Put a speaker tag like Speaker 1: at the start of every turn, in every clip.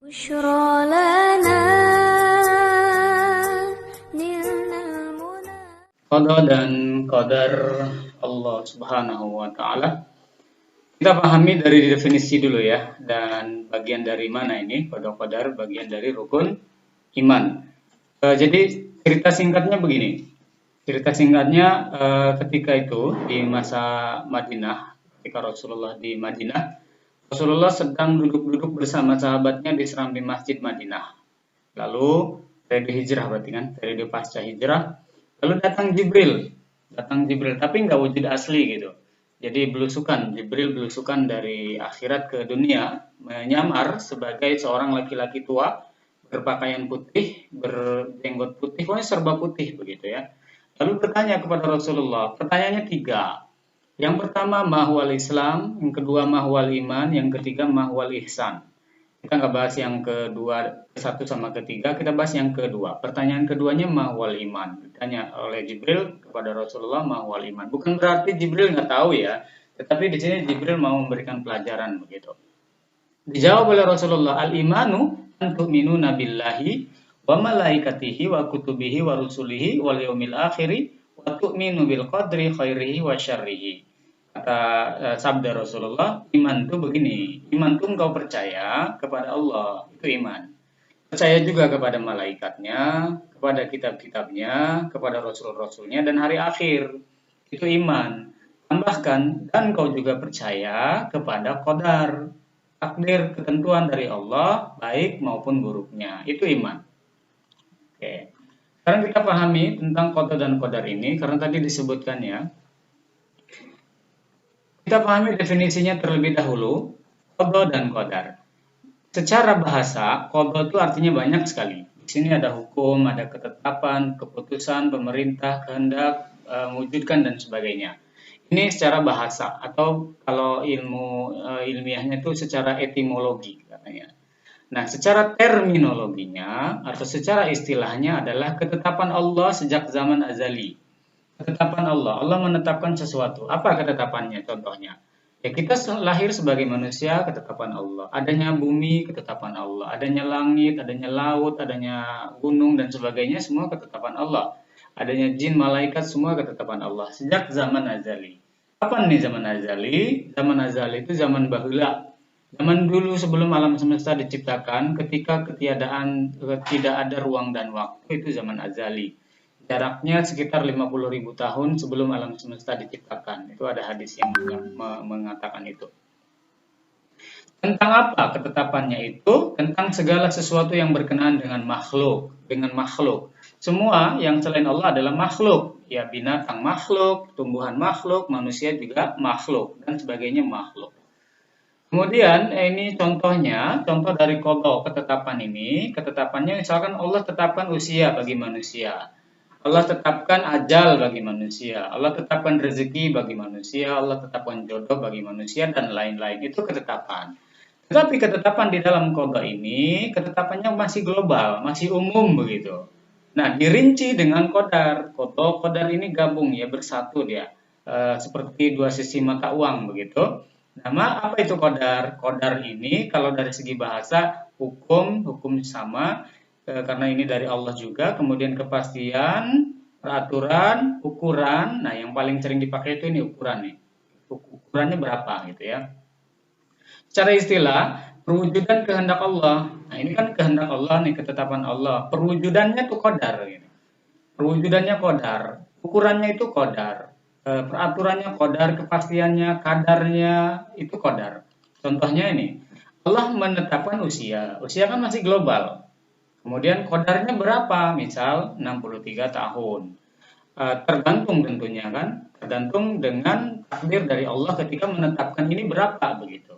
Speaker 1: بشرى لنا نلنا المنى.
Speaker 2: Qada dan qadar Allah Subhanahu wa taala. Kita pahami dari definisi dulu ya, dan bagian dari mana ini qada qadar, bagian dari rukun iman. Jadi cerita singkatnya begini. Cerita singkatnya ketika itu di masa Madinah, ketika Rasulullah di Madinah, Rasulullah sedang duduk-duduk bersama sahabatnya di serambi Masjid Madinah. Lalu periode hijrah berarti kan, periode pasca hijrah. Lalu datang Jibril, tapi nggak wujud asli gitu. Jadi Jibril belusukan dari akhirat ke dunia, menyamar sebagai seorang laki-laki tua, berpakaian putih, berjenggot putih, pokoknya serba putih begitu ya. Lalu bertanya kepada Rasulullah, pertanyaannya 3. Yang pertama mahwal Islam, yang kedua mahwal iman, yang ketiga mahwal ihsan. Kita nggak bahas yang kedua, satu sama ketiga, kita bahas yang kedua. Pertanyaan keduanya mahwal iman. Ditanya oleh Jibril kepada Rasulullah mahwal iman. Bukan berarti Jibril nggak tahu ya, tetapi di sini Jibril mau memberikan pelajaran begitu. Dijawab oleh Rasulullah, al-imanu an tu'minuna billahi wa malaikatihi wa kutubihi wa rusulihi wal yaumil akhiri wa tu'minu bil qadri khairihi wa syarrihi. Kata sabda Rasulullah, iman itu begini, iman itu engkau percaya kepada Allah, itu iman. Percaya juga kepada malaikatnya, kepada kitab-kitabnya, kepada rasul-rasulnya, dan hari akhir, itu iman. Tambahkan, dan engkau juga percaya kepada qadar, takdir, ketentuan dari Allah, baik maupun buruknya, itu iman. Oke. Sekarang kita pahami tentang qada dan qadar ini, karena tadi disebutkan ya. Kita pahami definisinya terlebih dahulu, qada dan qadar. Secara bahasa, qada itu artinya banyak sekali. Di sini ada hukum, ada ketetapan, keputusan, pemerintah, kehendak, mewujudkan dan sebagainya. Ini secara bahasa, atau kalau ilmu ilmiahnya itu secara etimologi katanya. Nah, secara terminologinya atau secara istilahnya adalah ketetapan Allah sejak zaman azali. Ketetapan Allah. Allah menetapkan sesuatu. Apa ketetapannya? Contohnya, ya kita lahir sebagai manusia, ketetapan Allah. Adanya bumi, ketetapan Allah. Adanya langit, adanya laut, adanya gunung dan sebagainya, semua ketetapan Allah. Adanya jin, malaikat, semua ketetapan Allah. Sejak zaman azali. Apa nih zaman azali? Zaman azali itu zaman bahula. Zaman dulu sebelum alam semesta diciptakan, ketika tidak ada ruang dan waktu, itu zaman azali. Jaraknya sekitar 50.000 tahun sebelum alam semesta diciptakan. Itu ada hadis yang mengatakan itu. Tentang apa ketetapannya itu? Tentang segala sesuatu yang berkenaan dengan makhluk. Semua yang selain Allah adalah makhluk. Ya, binatang makhluk, tumbuhan makhluk, manusia juga makhluk, dan sebagainya makhluk. Kemudian ini contohnya, contoh dari qada ketetapan ini. Ketetapannya misalkan Allah tetapkan usia bagi manusia. Allah tetapkan ajal bagi manusia, Allah tetapkan rezeki bagi manusia, Allah tetapkan jodoh bagi manusia, dan lain-lain. Itu ketetapan. Tetapi ketetapan di dalam qada ini, ketetapannya masih global, masih umum begitu. Nah, dirinci dengan qadar. Qadar ini gabung ya, bersatu dia. Seperti dua sisi mata uang begitu. Nama apa itu qadar? Qadar ini kalau dari segi bahasa, hukum sama. Karena ini dari Allah juga, kemudian kepastian, peraturan, ukuran. Nah, yang paling sering dipakai itu ini ukuran nih. Ukurannya berapa gitu ya. Secara istilah, perwujudan kehendak Allah. Nah, ini kan kehendak Allah nih, ketetapan Allah. Perwujudannya itu qadar gitu. Perwujudannya qadar, ukurannya itu qadar. Peraturannya qadar, kepastiannya, kadarnya itu qadar. Contohnya ini, Allah menetapkan usia. Usia kan masih global. Kemudian qadarnya berapa? Misal 63 tahun. Tergantung tentunya kan, tergantung dengan takdir dari Allah ketika menetapkan ini berapa begitu.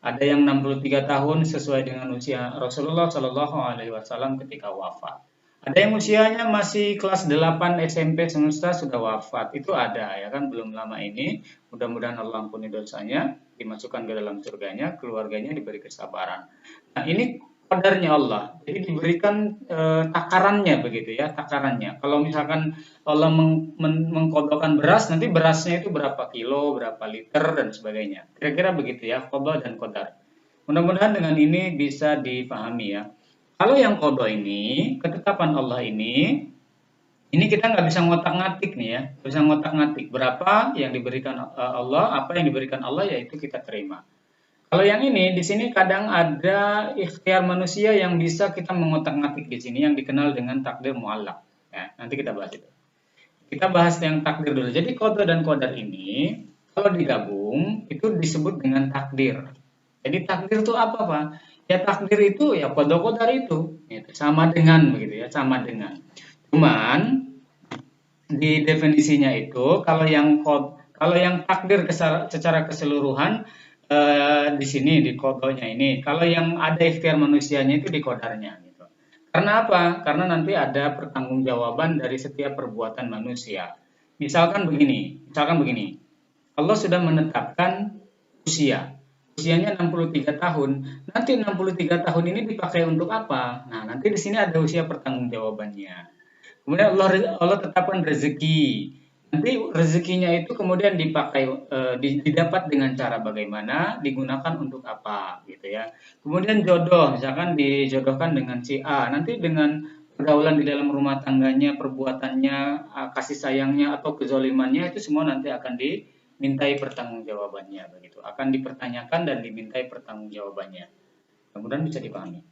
Speaker 2: Ada yang 63 tahun sesuai dengan usia Rasulullah Shallallahu Alaihi Wasallam ketika wafat. Ada yang usianya masih kelas 8 SMP semesta sudah wafat. Itu ada ya kan, belum lama ini. Mudah-mudahan Allah ampuni dosanya, dimasukkan ke dalam surganya, keluarganya diberi kesabaran. Nah, ini qadarnya Allah. Jadi diberikan takarannya begitu ya, takarannya. Kalau misalkan Allah mengqadakan beras, nanti berasnya itu berapa kilo, berapa liter dan sebagainya. Kira-kira begitu ya, qada dan qadar. Mudah-mudahan dengan ini bisa dipahami ya. Kalau yang qada ini, ketetapan Allah ini kita nggak bisa ngotak-ngatik nih ya, nggak bisa ngotak-ngatik berapa yang diberikan Allah, apa yang diberikan Allah yaitu kita terima. Kalau yang ini di sini kadang ada ikhtiar manusia yang bisa kita mengotak-ngatik di sini yang dikenal dengan takdir muallak. Ya, nanti kita bahas itu. Kita bahas yang takdir dulu. Jadi qada dan qadar ini kalau digabung itu disebut dengan takdir. Jadi takdir itu apa, Pak? Ya takdir itu ya qada qadar itu. Gitu. Sama dengan begitu ya, sama dengan. Cuman di definisinya itu kalau yang takdir secara keseluruhan di sini di qadanya ini. Kalau yang ada ikhtiar manusianya itu di qadarnya gitu. Karena apa? Karena nanti ada pertanggungjawaban dari setiap perbuatan manusia. Misalkan begini. Allah sudah menetapkan usia. Usianya 63 tahun. Nanti 63 tahun ini dipakai untuk apa? Nah, nanti di sini ada usia pertanggungjawabannya. Kemudian Allah tetapkan rezeki. Nanti rezekinya itu kemudian dipakai didapat dengan cara bagaimana, digunakan untuk apa gitu ya. Kemudian jodoh, misalkan dijodohkan dengan si A, nanti dengan pergaulan di dalam rumah tangganya, perbuatannya, kasih sayangnya atau kezolimannya itu semua nanti akan dimintai pertanggungjawabannya begitu. Akan dipertanyakan dan dimintai pertanggungjawabannya. Mudah-mudahan bisa dipahami.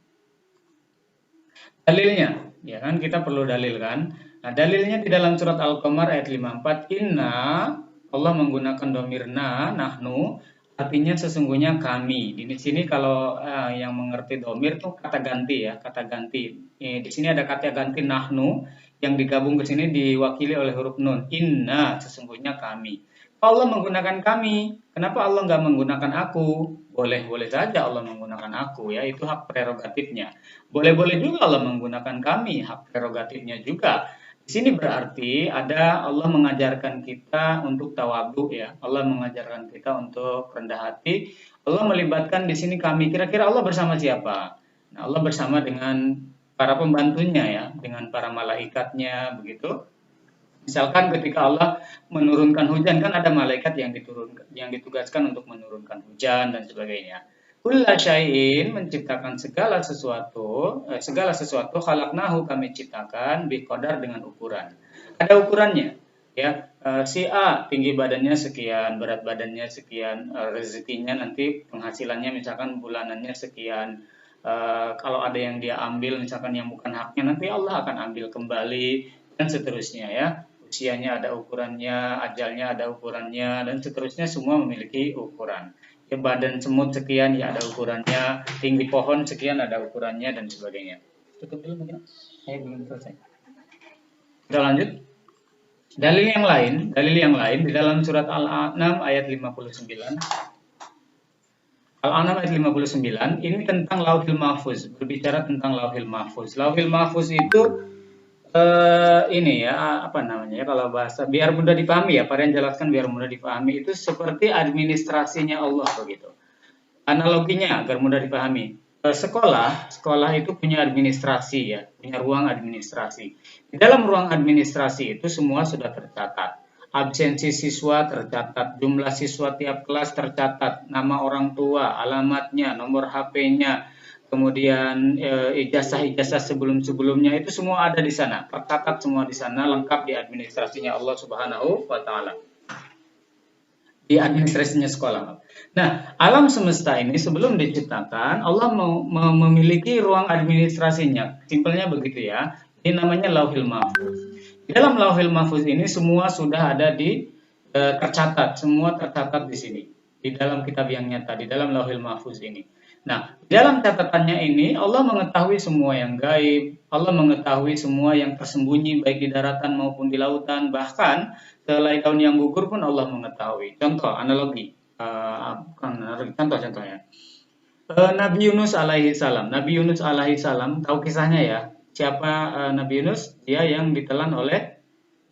Speaker 2: Dalilnya, ya kan kita perlu dalil kan. Nah, dalilnya di dalam surat Al-Qamar ayat 54, inna Allah menggunakan domirna, nahnu, artinya sesungguhnya kami. Di sini kalau yang mengerti domir itu kata ganti ya, kata ganti. Di sini ada kata ganti nahnu yang digabung ke sini diwakili oleh huruf nun. Inna, sesungguhnya kami. Allah menggunakan kami. Kenapa Allah nggak menggunakan aku? Boleh-boleh saja Allah menggunakan aku ya, itu hak prerogatifnya. Boleh-boleh juga Allah menggunakan kami, hak prerogatifnya juga. Di sini berarti ada Allah mengajarkan kita untuk tawadhu ya. Allah mengajarkan kita untuk rendah hati. Allah melibatkan di sini kami. Kira-kira Allah bersama siapa? Nah, Allah bersama dengan para pembantunya ya, dengan para malaikatnya begitu. Misalkan ketika Allah menurunkan hujan kan ada malaikat yang ditugaskan untuk menurunkan hujan dan sebagainya. Kulla syai'in menciptakan segala sesuatu khalaqnahu kami ciptakan biqadar dengan ukuran. Ada ukurannya ya. Si A tinggi badannya sekian, berat badannya sekian, rezekinya nanti penghasilannya misalkan bulanannya sekian. Kalau ada yang dia ambil misalkan yang bukan haknya nanti Allah akan ambil kembali dan seterusnya ya. Usianya ada ukurannya, ajalnya ada ukurannya, dan seterusnya semua memiliki ukuran. Ya, badan semut sekian ya ada ukurannya, tinggi pohon sekian ada ukurannya, dan sebagainya. Tutup dulu mungkin, saya belum selesai. Kita lanjut. Dalil yang lain di dalam surat Al-An'am ayat 59. Al-An'am ayat 59, ini tentang Lauhil Mahfuz, berbicara tentang Lauhil Mahfuz. Lauhil Mahfuz itu ini ya apa namanya ya kalau bahasa biar mudah dipahami ya, Pak Rian jelaskan biar mudah dipahami, itu seperti administrasinya Allah begitu. Analoginya agar mudah dipahami. Sekolah itu punya administrasi ya, punya ruang administrasi. Di dalam ruang administrasi itu semua sudah tercatat. Absensi siswa tercatat, jumlah siswa tiap kelas tercatat, nama orang tua, alamatnya, nomor HP-nya, kemudian ijazah-ijazah sebelum-sebelumnya itu semua ada di sana, tercatat semua di sana, lengkap di administrasinya Allah Subhanahu wa taala. Di administrasinya sekolah. Nah, alam semesta ini sebelum diciptakan Allah memiliki ruang administrasinya. Simpelnya begitu ya. Ini namanya Lauhil Mahfuz. Di dalam Lauhil Mahfuz ini semua sudah ada tercatat, semua tercatat di sini. Di dalam kitab yang nyata, di dalam Lauhil Mahfuz ini. Nah, dalam catatannya ini Allah mengetahui semua yang gaib, Allah mengetahui semua yang tersembunyi baik di daratan maupun di lautan, bahkan selai daun yang gugur pun Allah mengetahui. Contoh, analogi, contohnya. Nabi Yunus alaihi salam. Nabi Yunus alaihi salam, tahu kisahnya ya? Siapa Nabi Yunus? Dia yang ditelan oleh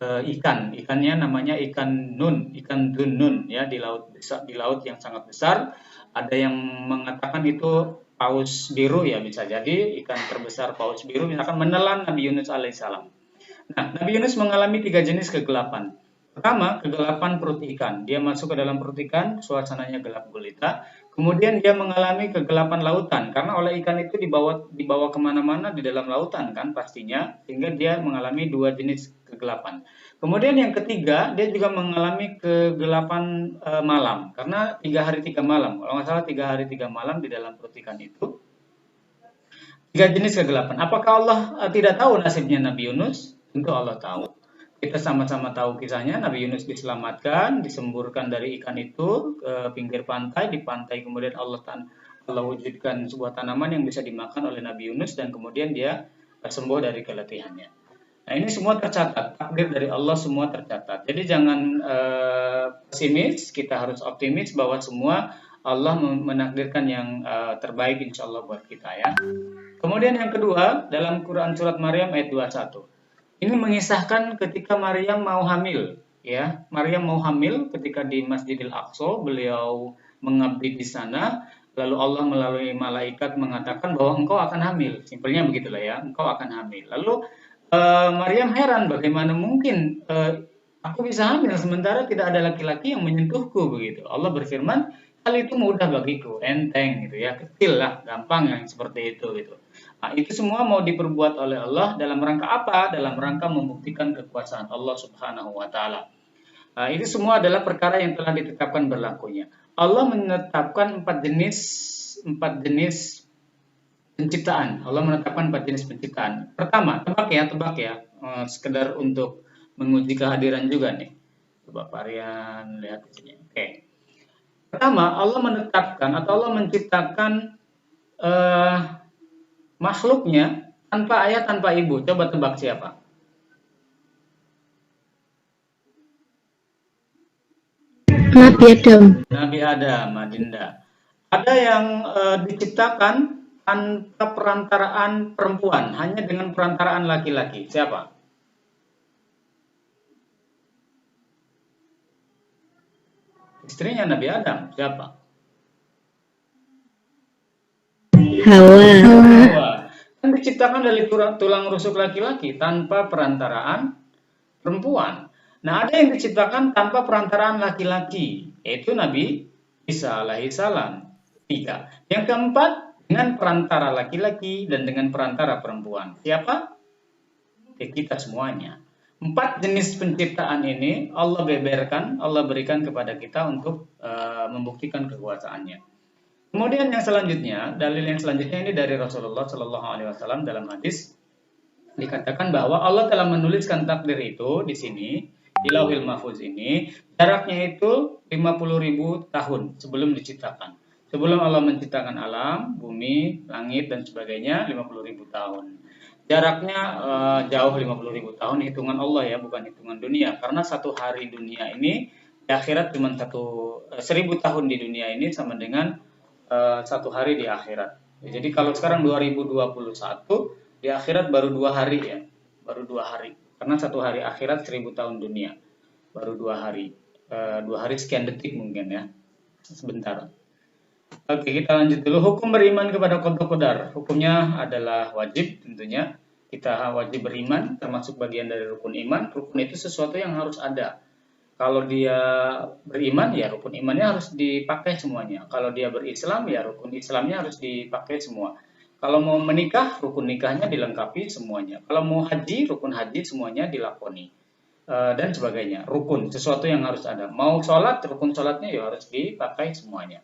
Speaker 2: ikan. Ikannya namanya ikan Dunnun ya, di laut yang sangat besar. Ada yang mengatakan itu paus biru ya, bisa jadi ikan terbesar paus biru misalkan menelan Nabi Yunus alaihissalam. Nah, Nabi Yunus mengalami 3 jenis kegelapan. Pertama, kegelapan perut ikan. Dia masuk ke dalam perut ikan, suasananya gelap gulita. Kemudian dia mengalami kegelapan lautan karena oleh ikan itu dibawa kemana-mana di dalam lautan kan pastinya, sehingga dia mengalami dua jenis kegelapan. Kemudian yang ketiga, dia juga mengalami kegelapan malam karena 3 hari 3 malam. Kalau nggak salah 3 hari 3 malam di dalam perut ikan itu. 3 jenis kegelapan. Apakah Allah tidak tahu nasibnya Nabi Yunus? Tentu Allah tahu. Kita sama-sama tahu kisahnya. Nabi Yunus diselamatkan, disemburkan dari ikan itu ke pinggir pantai. Di pantai kemudian Allah wujudkan sebuah tanaman yang bisa dimakan oleh Nabi Yunus dan kemudian dia sembuh dari keletihannya. Nah, ini semua tercatat. Takdir dari Allah semua tercatat. Jadi jangan pesimis, kita harus optimis bahwa semua Allah menakdirkan yang terbaik insya Allah buat kita ya. Kemudian yang kedua, dalam Quran Surat Maryam ayat 21. Ini mengisahkan ketika Maryam mau hamil. Ya, Maryam mau hamil ketika di Masjidil Aqsa, beliau mengabdi di sana. Lalu Allah melalui malaikat mengatakan bahwa engkau akan hamil. Simpelnya begitulah ya, engkau akan hamil. Lalu Maryam heran bagaimana mungkin aku bisa hamil sementara tidak ada laki-laki yang menyentuhku begitu. Allah berfirman, hal itu mudah bagiku, enteng gitu ya, kecil lah, gampang yang seperti itu gitu. Nah, itu semua mau diperbuat oleh Allah dalam rangka apa? Dalam rangka membuktikan kekuasaan Allah Subhanahu wa taala. Nah, itu semua adalah perkara yang telah ditetapkan berlakunya. Allah menetapkan empat jenis penciptaan. Allah menetapkan 4 jenis penciptaan. Pertama, tebak ya, sekedar untuk menguji kehadiran juga nih. Coba Pak Rian lihat di sini. Oke. Pertama, Allah menetapkan atau Allah menciptakan makhluknya tanpa ayah, tanpa ibu. Coba tebak siapa?
Speaker 3: Nabi Adam.
Speaker 2: Nabi Adam, Adinda. Ada yang diciptakan tanpa perantaraan perempuan, hanya dengan perantaraan laki-laki. Siapa? Istrinya Nabi Adam. Siapa?
Speaker 3: Hawa.
Speaker 2: Hawa. Kan diciptakan dari tulang rusuk laki-laki tanpa perantaraan perempuan. Nah, ada yang diciptakan tanpa perantaraan laki-laki, yaitu Nabi Isa alaihissalam. 3. Yang keempat, dengan perantara laki-laki dan dengan perantara perempuan. Siapa? Ya, kita semuanya. 4 jenis penciptaan ini Allah beberkan, Allah berikan kepada kita untuk membuktikan kekuasaannya. Kemudian yang selanjutnya, dalil yang selanjutnya ini dari Rasulullah Shallallahu Alaihi Wasallam dalam hadis dikatakan bahwa Allah telah menuliskan takdir itu di sini di Lauhil Mahfuz ini, jaraknya itu 50.000 tahun sebelum diciptakan. Sebelum Allah menciptakan alam, bumi, langit dan sebagainya 50.000 tahun. Jaraknya jauh 50.000 tahun hitungan Allah ya, bukan hitungan dunia. Karena satu hari dunia ini di akhirat cuma 1.000 tahun di dunia ini sama dengan satu hari di akhirat. Jadi kalau sekarang 2021 di akhirat baru 2 hari ya, baru 2 hari. Karena satu hari akhirat 1.000 tahun dunia, baru 2 hari, 2 hari sekian detik mungkin ya, sebentar. Oke, kita lanjut dulu. Hukum beriman kepada qada qadar. Hukumnya adalah wajib tentunya. Kita wajib beriman, termasuk bagian dari rukun iman. Rukun itu sesuatu yang harus ada. Kalau dia beriman, ya rukun imannya harus dipakai semuanya. Kalau dia berislam, ya rukun Islamnya harus dipakai semua. Kalau mau menikah, rukun nikahnya dilengkapi semuanya. Kalau mau haji, rukun haji semuanya dilakoni. Dan sebagainya. Rukun, sesuatu yang harus ada. Mau sholat, rukun sholatnya ya harus dipakai semuanya.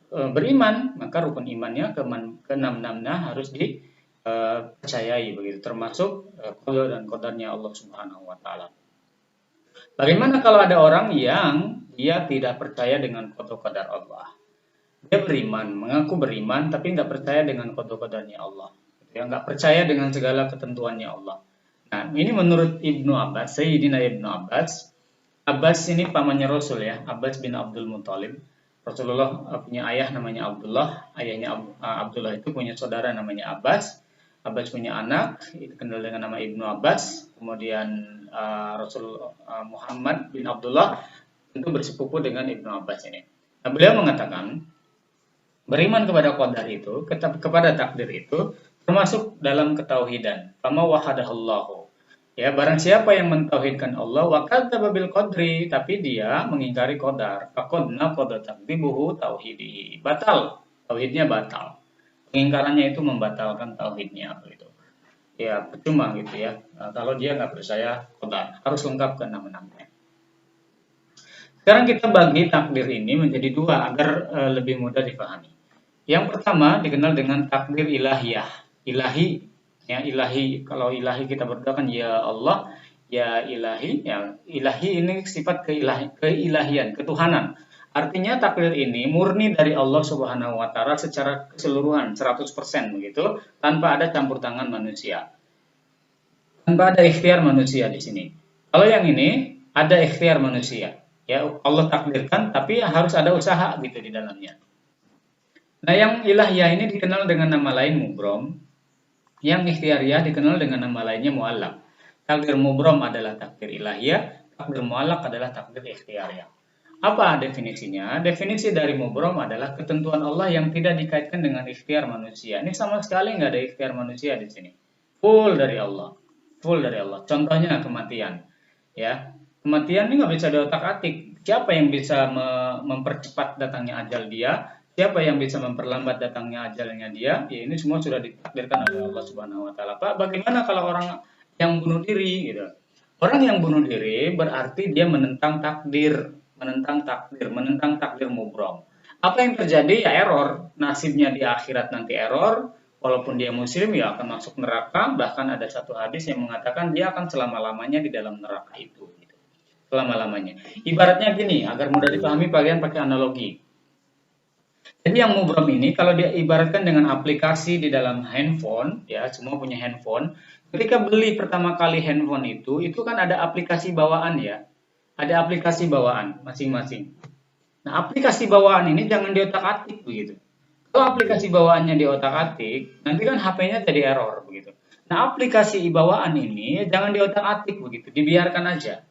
Speaker 2: Beriman, maka rukun imannya ke-6-6-nya harus dipercayai begitu, termasuk qada dan qadarnya Allah Subhanahu wa taala. Bagaimana kalau ada orang yang dia tidak percaya dengan qada qadar Allah? Dia beriman, mengaku beriman, tapi nggak percaya dengan qada qadarnya Allah. Dia nggak percaya dengan segala ketentuannya Allah. Nah, ini menurut Ibnu Abbas, Sayyidina Ibnu Abbas. Abbas ini pamannya Rasul ya, Abbas bin Abdul Muthalib. Rasulullah punya ayah namanya Abdullah, ayahnya Abdullah itu punya saudara namanya Abbas. Abbas punya anak, dikenal dengan nama Ibnu Abbas. Kemudian Rasul Muhammad bin Abdullah tentu bersepupu dengan Ibnu Abbas ini. Nah, beliau mengatakan beriman kepada qadar itu, kepada takdir itu termasuk dalam ketauhidan. Fama wahadahallahu. Ya, barang siapa yang mentauhidkan Allah wa kadzdzaba bil qadri, tapi dia mengingkari qadar, faqad naqada takdzibuhu tauhidihi. Batal, tauhidnya batal. Pengingkarannya itu membatalkan tauhidnya begitu. Ya, percuma gitu ya. Nah, kalau dia nggak percaya qadar, harus lengkap ke 6-6-nya. Sekarang kita bagi takdir ini menjadi dua agar lebih mudah dipahami. Yang pertama dikenal dengan takdir ilahiyah. Ilahi, ya ilahi. Kalau ilahi kita berdoa kan ya Allah, ya ilahi. Ya ilahi ini sifat keilahian, ketuhanan. Artinya takdir ini murni dari Allah Subhanahu wa taala secara keseluruhan 100% begitu, tanpa ada campur tangan manusia. Tanpa ada ikhtiar manusia di sini. Kalau yang ini ada ikhtiar manusia. Ya Allah takdirkan tapi harus ada usaha gitu di dalamnya. Nah, yang ilahiyah ini dikenal dengan nama lain mubrom. Yang ikhtiariyah dikenal dengan nama lainnya mu'allaq. Takdir mubrom adalah takdir ilahiyah, takdir mu'allaq adalah takdir ikhtiariyah. Apa definisinya? Definisi dari mubrom adalah ketentuan Allah yang tidak dikaitkan dengan ikhtiar manusia. Ini sama sekali nggak ada ikhtiar manusia di sini. Full dari Allah. Full dari Allah. Contohnya kematian. Ya, kematian ini nggak bisa diotak-atik. Siapa yang bisa mempercepat datangnya ajal dia? Siapa yang bisa memperlambat datangnya ajalnya dia? Ya ini semua sudah ditakdirkan oleh Allah Subhanahu wa taala. Pak, bagaimana kalau orang yang bunuh diri gitu? Orang yang bunuh diri berarti dia menentang takdir, menentang takdir mubrom. Apa yang terjadi? Ya error. Nasibnya di akhirat nanti error. Walaupun dia muslim ya akan masuk neraka. Bahkan ada satu hadis yang mengatakan dia akan selama-lamanya di dalam neraka itu. Gitu. Selama-lamanya. Ibaratnya gini, agar mudah dipahami kalian pakai analogi. Jadi yang mubrom ini kalau dia ibaratkan dengan aplikasi di dalam handphone, ya semua punya handphone. Ketika beli pertama kali handphone itu kan ada aplikasi bawaan ya, ada aplikasi bawaan masing-masing. Nah aplikasi bawaan ini jangan diotak-atik begitu. Kalau aplikasi bawaannya diotak-atik, nanti kan HP-nya jadi error begitu. Nah aplikasi bawaan ini jangan diotak-atik begitu, dibiarkan aja,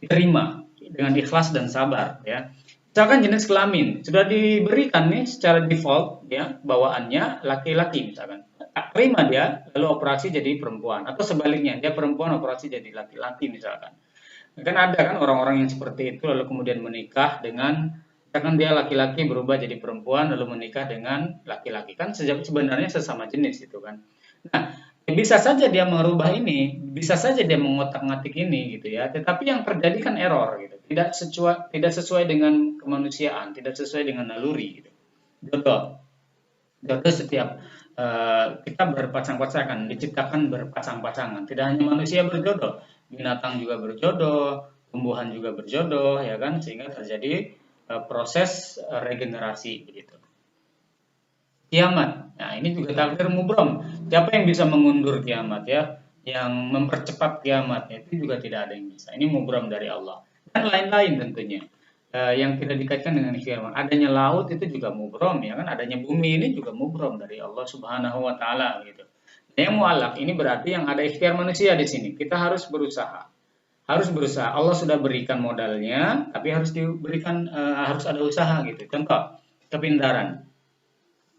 Speaker 2: diterima dengan ikhlas dan sabar ya. Misalkan jenis kelamin sudah diberikan nih secara default ya bawaannya laki-laki misalkan, terima dia lalu operasi jadi perempuan atau sebaliknya dia perempuan operasi jadi laki-laki misalkan. Kan ada kan orang-orang yang seperti itu lalu kemudian menikah dengan misalkan dia laki-laki berubah jadi perempuan lalu menikah dengan laki-laki kan sebenarnya sesama jenis itu kan. Nah bisa saja dia merubah ini, bisa saja dia mengotak-ngatik ini gitu ya. Tetapi yang terjadi kan error gitu. Tidak sesuai dengan kemanusiaan, tidak sesuai dengan naluri gitu. Jodoh setiap kita berpasang-pasangan, diciptakan berpasang-pasangan. Tidak hanya manusia berjodoh, binatang juga berjodoh, tumbuhan juga berjodoh ya kan sehingga terjadi proses regenerasi begitu. Kiamat. Nah, ini juga takdir mubrom. Siapa yang bisa mengundur kiamat ya? Yang mempercepat kiamat itu juga tidak ada yang bisa. Ini mubrom dari Allah. Dan lain-lain tentunya. Yang tidak dikaitkan dengan ikhtiar. Adanya laut itu juga mubrom ya kan? Adanya bumi ini juga mubrom dari Allah Subhanahu wa taala gitu. Yang mu'allaq ini berarti yang ada ikhtiar manusia di sini. Kita harus berusaha. Harus berusaha. Allah sudah berikan modalnya, tapi harus diberikan harus ada usaha gitu. Contoh, kepintaran.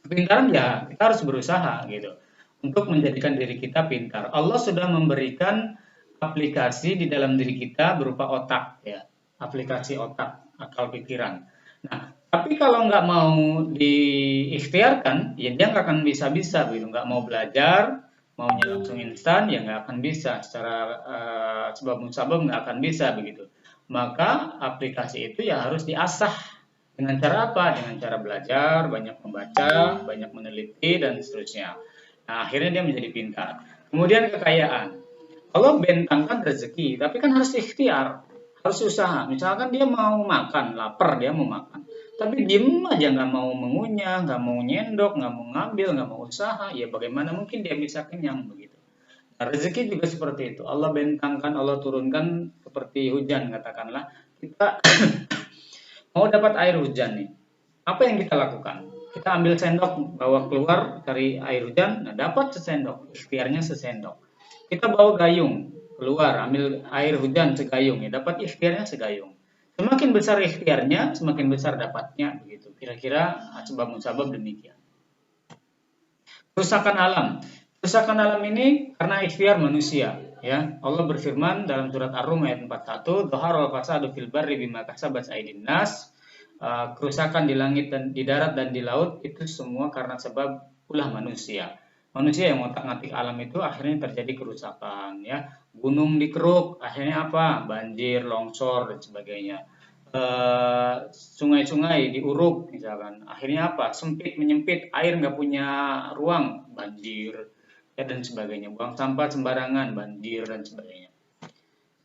Speaker 2: Kepintaran ya kita harus berusaha gitu untuk menjadikan diri kita pintar. Allah sudah memberikan aplikasi di dalam diri kita berupa otak ya, aplikasi otak, akal pikiran. Nah, tapi kalau nggak mau diikhtiarkan, ya dia nggak akan bisa-bisa gitu, nggak mau belajar, maunya langsung instan, ya nggak akan bisa secara sebab musabab nggak akan bisa begitu. Maka aplikasi itu ya harus diasah. Dengan cara apa? Dengan cara belajar, banyak membaca, banyak meneliti, dan seterusnya. Nah, akhirnya dia menjadi pintar. Kemudian kekayaan. Allah bentangkan rezeki, tapi kan harus ikhtiar, harus usaha. Misalkan dia mau makan, lapar dia mau makan. Tapi diem aja nggak mau mengunyah, nggak mau nyendok, nggak mau ngambil, nggak mau usaha. Ya bagaimana mungkin dia bisa kenyang begitu. Nah, rezeki juga seperti itu. Allah bentangkan, Allah turunkan seperti hujan katakanlah. Kita mau dapat air hujan nih, apa yang kita lakukan? Kita ambil sendok, bawa keluar cari air hujan, nah dapat sesendok, ikhtiarnya sesendok. Kita bawa gayung, keluar ambil air hujan segayung, ya dapat ikhtiarnya segayung. Semakin besar ikhtiarnya, semakin besar dapatnya, begitu. Kira-kira sebab musabab demikian. Kerusakan alam. Kerusakan alam ini karena ikhtiar manusia. Ya, Allah berfirman dalam surat Ar-Rum ayat 41, "Dhaharal fasadu fil barri bima kasabat aydin nas." Kerusakan di langit dan di darat dan di laut itu semua karena sebab ulah manusia. Manusia yang ngotak-ngatik alam itu akhirnya terjadi kerusakan, ya. Gunung dikeruk, akhirnya apa? Banjir, longsor dan sebagainya. Sungai-sungai diuruk misalkan, akhirnya apa? Sempit menyempit, air nggak punya ruang, banjir, ya, dan sebagainya. Buang sampah sembarangan, banjir dan sebagainya.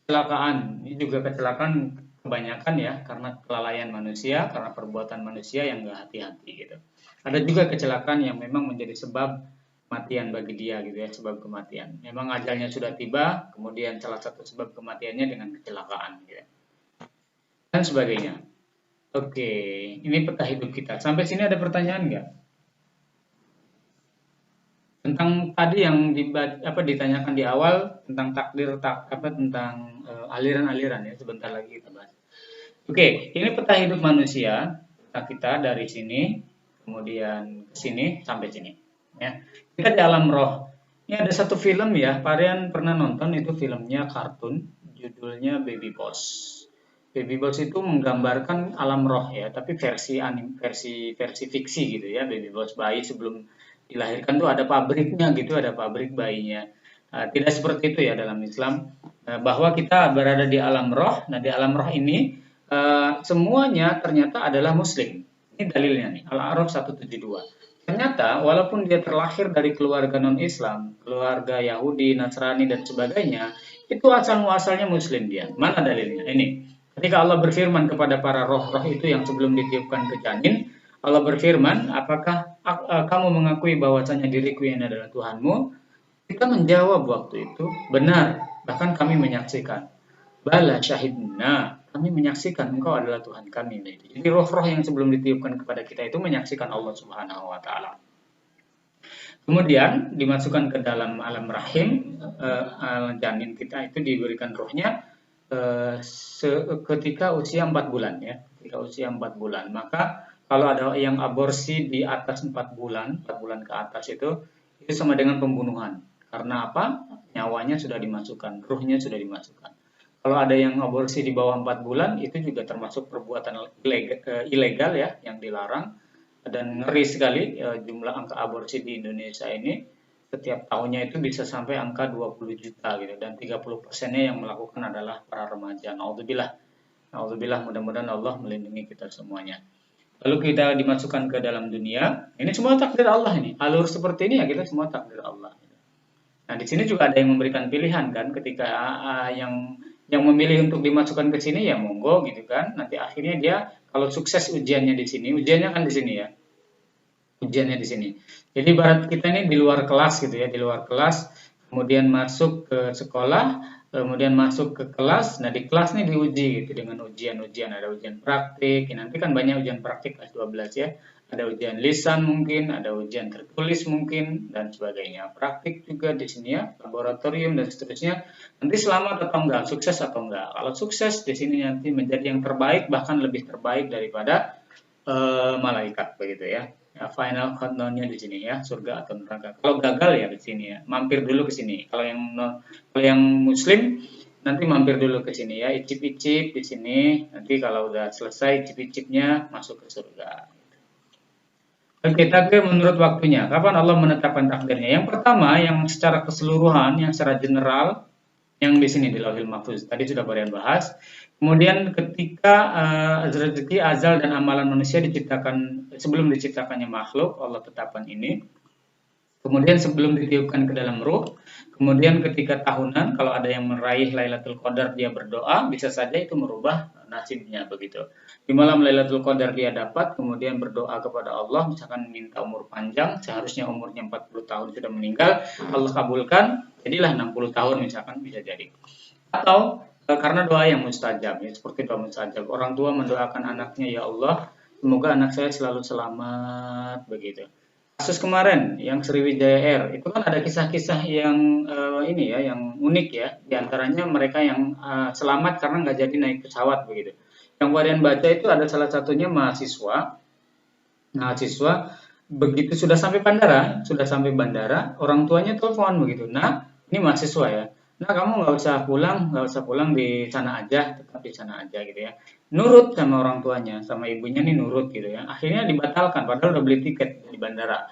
Speaker 2: Kecelakaan, ini juga kecelakaan kebanyakan ya karena kelalaian manusia, karena perbuatan manusia yang nggak hati-hati gitu. Ada juga kecelakaan yang memang menjadi sebab kematian bagi dia gitu ya, sebab kematian. Memang ajalnya sudah tiba, kemudian salah satu sebab kematiannya dengan kecelakaan gitu. Dan sebagainya. Oke, ini peta hidup kita. Sampai sini ada pertanyaan nggak? Tentang tadi yang ditanyakan di awal tentang takdir tentang aliran-aliran ya, sebentar lagi kita bahas. Oke, ini peta hidup manusia kita dari sini kemudian ke sini sampai sini ya. Kita di alam roh. Ini ada satu film ya, Varian pernah nonton, itu filmnya kartun, judulnya Baby Boss. Baby Boss itu menggambarkan alam roh ya, tapi versi fiksi gitu ya. Baby Boss, bayi sebelum dilahirkan tuh ada pabriknya gitu, ada pabrik bayinya. Tidak seperti itu ya dalam Islam, bahwa kita berada di alam roh. Nah, di alam roh ini semuanya ternyata adalah muslim. Ini dalilnya nih, Al-A'raf 172. Ternyata walaupun dia terlahir dari keluarga non-Islam, keluarga Yahudi, Nasrani dan sebagainya, itu asal muasalnya muslim dia. Mana dalilnya? Ini. Ketika Allah berfirman kepada para roh-roh itu yang sebelum ditiupkan ke janin, Allah berfirman, "Apakah kamu mengakui bahwasanya diriku ini adalah Tuhanmu?" Kita menjawab waktu itu, "Benar, bahkan kami menyaksikan." "Bala syahidna." Kami menyaksikan engkau adalah Tuhan kami. Jadi roh-roh yang sebelum ditiupkan kepada kita itu menyaksikan Allah Subhanahu wa taala. Kemudian dimasukkan ke dalam alam rahim, janin kita itu diberikan rohnya ketika usia 4 bulan ya. Ketika usia 4 bulan. Maka kalau ada yang aborsi di atas 4 bulan ke atas itu sama dengan pembunuhan. Karena apa? Nyawanya sudah dimasukkan, ruhnya sudah dimasukkan. Kalau ada yang aborsi di bawah 4 bulan, itu juga termasuk perbuatan ilegal ya, yang dilarang. Dan ngeri sekali jumlah angka aborsi di Indonesia ini. Setiap tahunnya itu bisa sampai angka 20 juta gitu. Dan 30%-nya yang melakukan adalah para remaja. Na'udzubillah, mudah-mudahan Allah melindungi kita semuanya. Lalu kita dimasukkan ke dalam dunia. Ini semua takdir Allah ini. Alur seperti ini ya kita semua takdir Allah. Nah, di sini juga ada yang memberikan pilihan kan, ketika yang memilih untuk dimasukkan ke sini ya monggo gitu kan. Nanti akhirnya dia kalau sukses ujiannya di sini, ujiannya kan di sini ya. Ujiannya di sini. Jadi ibarat kita ini di luar kelas gitu ya, di luar kelas, kemudian masuk ke sekolah, kemudian masuk ke kelas. Nah, di kelas nih diuji gitu dengan ujian-ujian, ada ujian praktik. Nanti kan banyak ujian praktik kelas 12 ya. Ada ujian lisan mungkin, ada ujian tertulis mungkin, dan sebagainya. Praktik juga di sini ya, laboratorium dan seterusnya. Nanti selamat atau enggak, sukses atau enggak. Kalau sukses di sini nanti menjadi yang terbaik, bahkan lebih terbaik daripada malaikat begitu ya. Final countdown-nya di sini ya, surga atau neraka. Kalau gagal ya di sini ya, mampir dulu ke sini. Kalau yang muslim nanti mampir dulu ke sini ya, icip-icip di sini. Nanti kalau udah selesai icip-icipnya masuk ke surga. Oke, takdir menurut waktunya. Kapan Allah menetapkan takdirnya? Yang pertama, yang secara keseluruhan, yang secara general, yang di sini di Lauhil Mahfuz. Tadi sudah Varian bahas. Kemudian ketika rezeki, azal, dan amalan manusia diciptakan, sebelum diciptakannya makhluk, Allah tetapkan ini. Kemudian sebelum ditiupkan ke dalam ruh, kemudian ketika tahunan, kalau ada yang meraih Lailatul Qadar, dia berdoa, bisa saja itu merubah nasibnya begitu. Di malam Lailatul Qadar dia dapat, kemudian berdoa kepada Allah, misalkan minta umur panjang, seharusnya umurnya 40 tahun sudah meninggal, Allah kabulkan, jadilah 60 tahun misalkan, bisa jadi. Atau karena doa yang mustajab, ya, seperti doa mustajab. Orang tua mendoakan anaknya, ya Allah, semoga anak saya selalu selamat, begitu. Kasus kemarin yang Sriwijaya Air itu kan ada kisah-kisah yang ini ya, yang unik ya. Di antaranya mereka yang selamat karena nggak jadi naik pesawat begitu. Yang Varian baca itu ada salah satunya mahasiswa begitu sudah sampai bandara, orang tuanya telepon begitu. Nah, ini mahasiswa ya. Nah, kamu nggak usah pulang di sana aja, tetap di sana aja gitu ya. Nurut sama orang tuanya, sama ibunya nih nurut gitu ya. Akhirnya dibatalkan, padahal udah beli tiket di bandara.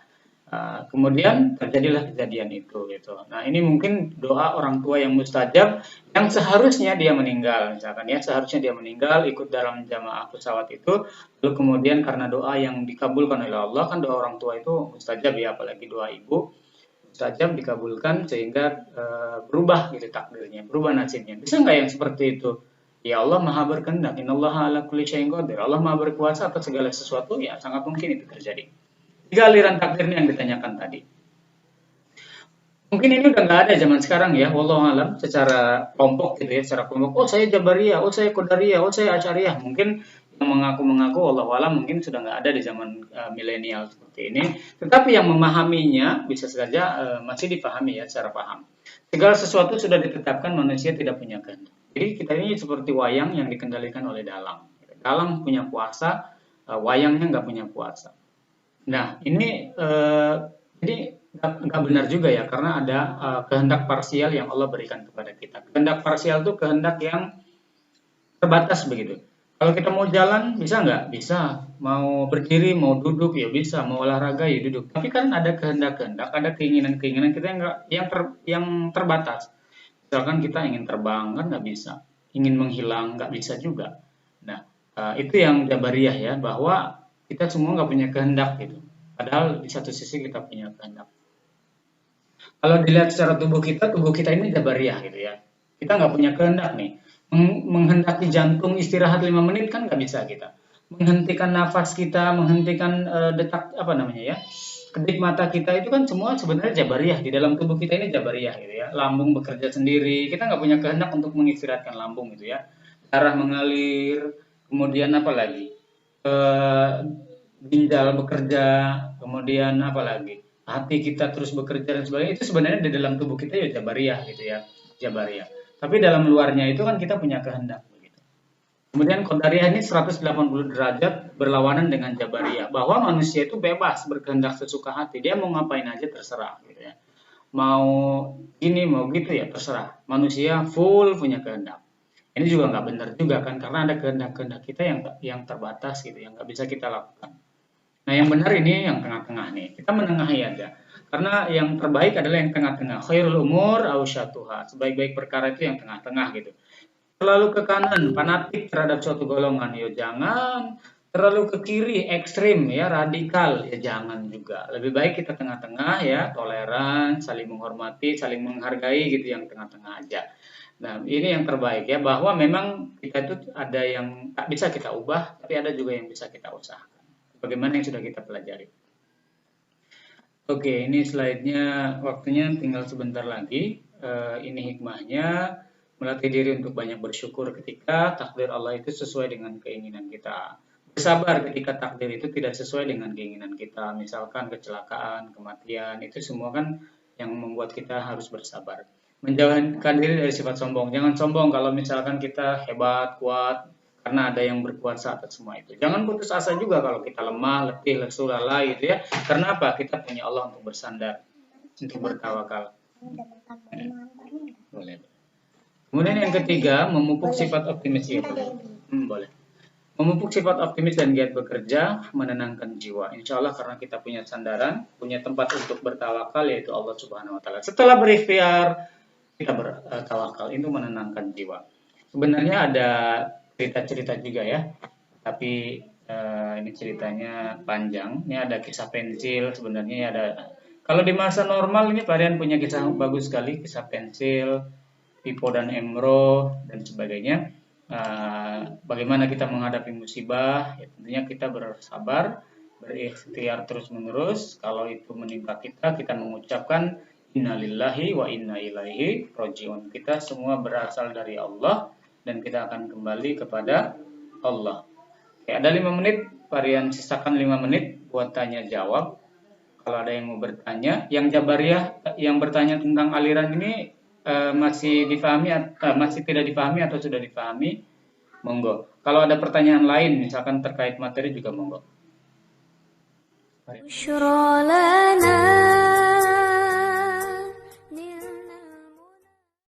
Speaker 2: Kemudian terjadilah kejadian itu gitu. Nah, ini mungkin doa orang tua yang mustajab yang seharusnya dia meninggal, misalkan ya, seharusnya dia meninggal ikut dalam jamaah pesawat itu, lalu kemudian karena doa yang dikabulkan oleh Allah, kan doa orang tua itu mustajab ya, apalagi doa ibu mustajab dikabulkan sehingga berubah gitu takdirnya, berubah nasibnya. Bisa nggak yang seperti itu? Ya Allah Maha berkehendak. Innallaha ala kulli syai'in qadir. Allah Maha berkuasa atas segala sesuatu, ya sangat mungkin itu terjadi. Tiga aliran takdirnya yang ditanyakan tadi. Mungkin ini udah nggak ada zaman sekarang ya, wallahu alam, secara kelompok gitu ya, secara kelompok. Oh saya Jabariyah, oh saya Qadariyah, oh saya Asy'ariyah. Mungkin yang mengaku-mengaku wallahu alam mungkin sudah nggak ada di zaman milenial seperti ini. Tetapi yang memahaminya bisa saja masih dipahami ya secara paham. Segala sesuatu sudah ditetapkan manusia tidak punya kehendak. Jadi kita ini seperti wayang yang dikendalikan oleh dalang. Dalang punya kuasa, wayangnya nggak punya kuasa. Nah, ini jadi nggak benar juga ya, karena ada kehendak parsial yang Allah berikan kepada kita. Kehendak parsial itu kehendak yang terbatas begitu. Kalau kita mau jalan, bisa nggak? Bisa. Mau berdiri, mau duduk, ya bisa. Mau olahraga, ya duduk. Tapi kan ada kehendak-kehendak, ada keinginan-keinginan kita yang terbatas. Misalkan kita ingin terbang, kan nggak bisa. Ingin menghilang, nggak bisa juga. Nah, itu yang Jabariyah ya, bahwa kita semua nggak punya kehendak gitu. Padahal di satu sisi kita punya kehendak. Kalau dilihat secara tubuh kita ini Jabariyah gitu ya. Kita nggak punya kehendak nih. Menghendaki jantung istirahat 5 menit kan nggak bisa kita. Menghentikan nafas kita, menghentikan detak apa namanya ya, kedip mata kita itu kan semua sebenarnya Jabariyah. Di dalam tubuh kita ini Jabariyah gitu ya. Lambung bekerja sendiri. Kita nggak punya kehendak untuk mengistirahatkan lambung gitu ya. Darah mengalir, kemudian apa lagi? Eh, Ginjal bekerja, kemudian apa lagi? Hati kita terus bekerja dan sebagainya. Itu sebenarnya di dalam tubuh kita ya Jabariyah gitu ya. Jabariyah. Tapi dalam luarnya itu kan kita punya kehendak begitu. Kemudian Qadariyah ini 180 derajat berlawanan dengan Jabariyah, bahwa manusia itu bebas berkehendak sesuka hati. Dia mau ngapain aja terserah gitu ya. Mau ini mau gitu ya terserah. Manusia full punya kehendak. Ini juga nggak benar juga kan, karena ada kehendak-kehendak kita yang terbatas gitu, yang nggak bisa kita lakukan. Nah, yang benar ini yang tengah-tengah nih. Kita menengahi aja. Karena yang terbaik adalah yang tengah-tengah. Khairul umur ausyatuha. Sebaik-baik perkara itu yang tengah-tengah gitu. Terlalu ke kanan, fanatik terhadap suatu golongan, ya jangan. Terlalu ke kiri, ekstrim ya, radikal, ya jangan juga. Lebih baik kita tengah-tengah ya, toleran, saling menghormati, saling menghargai gitu, yang tengah-tengah aja. Nah, ini yang terbaik ya, bahwa memang kita itu ada yang tak bisa kita ubah, tapi ada juga yang bisa kita usahakan. Bagaimana yang sudah kita pelajari. Oke, ini slide-nya, waktunya tinggal sebentar lagi. Ini hikmahnya, melatih diri untuk banyak bersyukur ketika takdir Allah itu sesuai dengan keinginan kita. Bersabar ketika takdir itu tidak sesuai dengan keinginan kita. Misalkan kecelakaan, kematian, itu semua kan yang membuat kita harus bersabar. Menjauhkan diri dari sifat sombong. Jangan sombong kalau misalkan kita hebat, kuat, karena ada yang berkuasa atas semua itu. Jangan putus asa juga kalau kita lemah, letih, lesu, lalai gitu ya. Karena apa? Kita punya Allah untuk bersandar, untuk bertawakal. Boleh. Kemudian yang ketiga, memupuk sifat optimis ya, boleh. Boleh. Memupuk sifat optimis dan giat bekerja, menenangkan jiwa. Insya Allah karena kita punya sandaran, punya tempat untuk bertawakal, yaitu Allah Subhanahu Wa Taala. Setelah berikhtiar, kita bertawakal, itu menenangkan jiwa. Sebenarnya ada cerita-cerita juga ya, tapi ini ceritanya panjang. Ini ada kisah pensil, sebenarnya ada. Kalau di masa normal ini varian punya kisah bagus sekali, kisah pensil, Pipo dan Emro dan sebagainya. Bagaimana kita menghadapi musibah? Ya, tentunya kita bersabar, berikhtiar terus menerus. Kalau itu menimpa kita, kita mengucapkan innalillahi wa inna ilaihi rajiun. Kita semua berasal dari Allah dan kita akan kembali kepada Allah. Oke, ada 5 menit, varian sisakan 5 menit buat tanya jawab. Kalau ada yang mau bertanya, yang Jabariyah yang bertanya tentang aliran ini masih difahami, masih tidak difahami atau sudah difahami, monggo. Kalau ada pertanyaan lain, misalkan terkait materi juga monggo.
Speaker 1: بشرى لنا